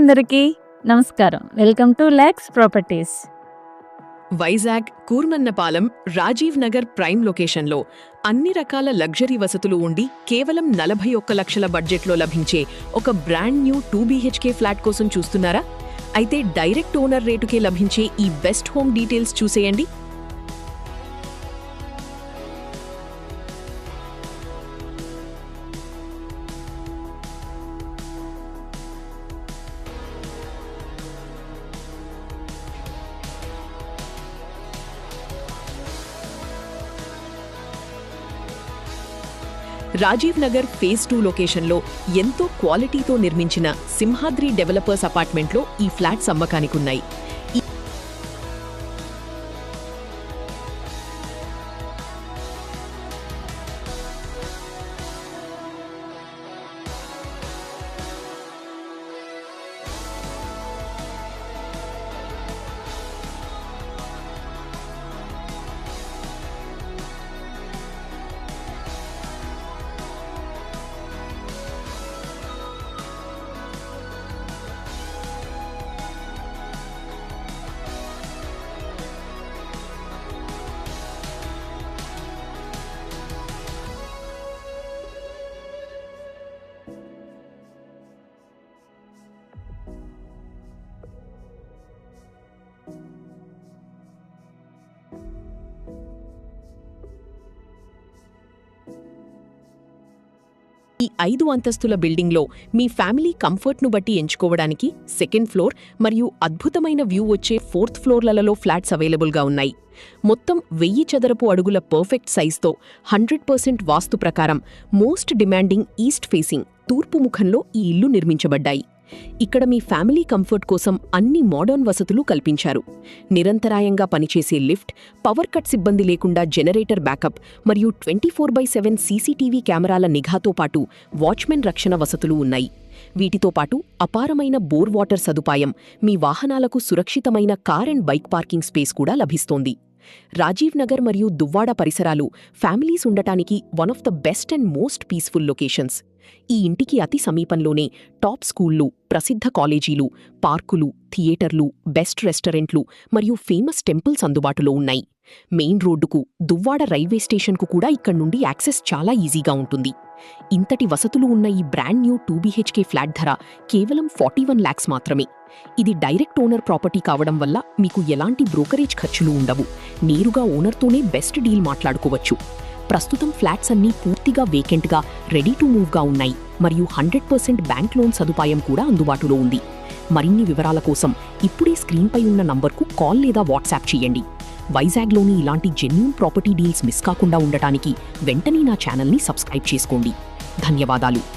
అందరికీ నమస్కారం. Welcome to లాక్స్ ప్రాపర్టీస్. వైజాగ్ కూర్మన్నపాలెం రాజీవ్ నగర్ ప్రైమ్ లొకేషన్లో అన్ని రకాల లగ్జరీ వసతులు ఉండి కేవలం 41 లక్షల బడ్జెట్లో లభించే ఒక బ్రాండ్ న్యూ 2 BHK ఫ్లాట్ కోసం చూస్తున్నారా? అయితే డైరెక్ట్ ఓనర్ రేటుకే లభించే ఈ బెస్ట్ హోమ్ డీటెయిల్స్ చూసేయండి. రాజీవ్ నగర్ ఫేజ్ 2 లొకేషన్లో ఎంతో క్వాలిటీతో నిర్మించిన సింహాద్రి డెవలపర్స్ అపార్ట్మెంట్లో ఈ ఫ్లాట్స్ అమ్మకానికున్నాయి. ఈ 5 అంతస్తుల బిల్డింగ్లో మీ ఫ్యామిలీ కంఫర్ట్ను బట్టి ఎంచుకోవడానికి సెకండ్ ఫ్లోర్ మరియు అద్భుతమైన వ్యూ వచ్చే 4th ఫ్లోర్లలో ఫ్లాట్స్ అవైలబుల్గా ఉన్నాయి. మొత్తం 1000 చదరపు అడుగుల పర్ఫెక్ట్ సైజ్తో 100% వాస్తు ప్రకారం మోస్ట్ డిమాండింగ్ ఈస్ట్ ఫేసింగ్ తూర్పు ముఖంలో ఈ ఇల్లు నిర్మించబడ్డాయి. ఇక్కడ మీ ఫ్యామిలీ కంఫర్ట్ కోసం అన్ని మోడర్న్ వసతులు కల్పించారు. నిరంతరాయంగా పనిచేసే లిఫ్ట్, పవర్ కట్స్ ఇబ్బంది లేకుండా జనరేటర్ బ్యాకప్ మరియు 24/7 సీసీటీవీ కెమెరాల నిఘాతో పాటు వాచ్మెన్ రక్షణ వసతులు ఉన్నాయి. వీటితో పాటు అపారమైన బోర్ వాటర్ సదుపాయం, మీ వాహనాలకు సురక్షితమైన car and bike parking space కూడా లభిస్తోంది. రాజీవ్ నగర్ మరియు దువ్వాడ పరిసరాలు ఫ్యామిలీస్ ఉండటానికి one of the best and most peaceful locations. ఈ ఇంటికి అతి సమీపంలోనే టాప్ స్కూళ్లు, ప్రసిద్ధ కాలేజీలు, పార్కులు, థియేటర్లు, బెస్ట్ రెస్టారెంట్లు మరియు ఫేమస్ టెంపుల్స్ అందుబాటులో ఉన్నాయి. మెయిన్ రోడ్డుకు, దువ్వాడ రైల్వే స్టేషన్కు కూడా ఇక్కడి నుండి యాక్సెస్ చాలా ఈజీగా ఉంటుంది. ఇంతటి వసతులు ఉన్న ఈ బ్రాండ్ న్యూ 2 BHK ఫ్లాట్ ధర కేవలం 41 lakhs మాత్రమే. ఇది డైరెక్ట్ ఓనర్ ప్రాపర్టీ కావడం వల్ల మీకు ఎలాంటి బ్రోకరేజ్ ఖర్చులు ఉండవు. నేరుగా ఓనర్తోనే బెస్ట్ డీల్ మాట్లాడుకోవచ్చు. ప్రస్తుతం ఫ్లాట్స్ అన్నీ పూర్తిగా వేకెంట్గా, రెడీ టు మూవ్గా ఉన్నాయి మరియు 100% బ్యాంక్ లోన్ సదుపాయం కూడా అందుబాటులో ఉంది. మరిన్ని వివరాల కోసం ఇప్పుడే స్క్రీన్పై ఉన్న నంబర్కు కాల్ లేదా వాట్సాప్ చేయండి. వైజాగ్లోని ఇలాంటి జెన్యూన్ ప్రాపర్టీ డీల్స్ మిస్ కాకుండా ఉండటానికి వెంటనే నా ఛానల్ని సబ్స్క్రైబ్ చేసుకోండి. ధన్యవాదాలు.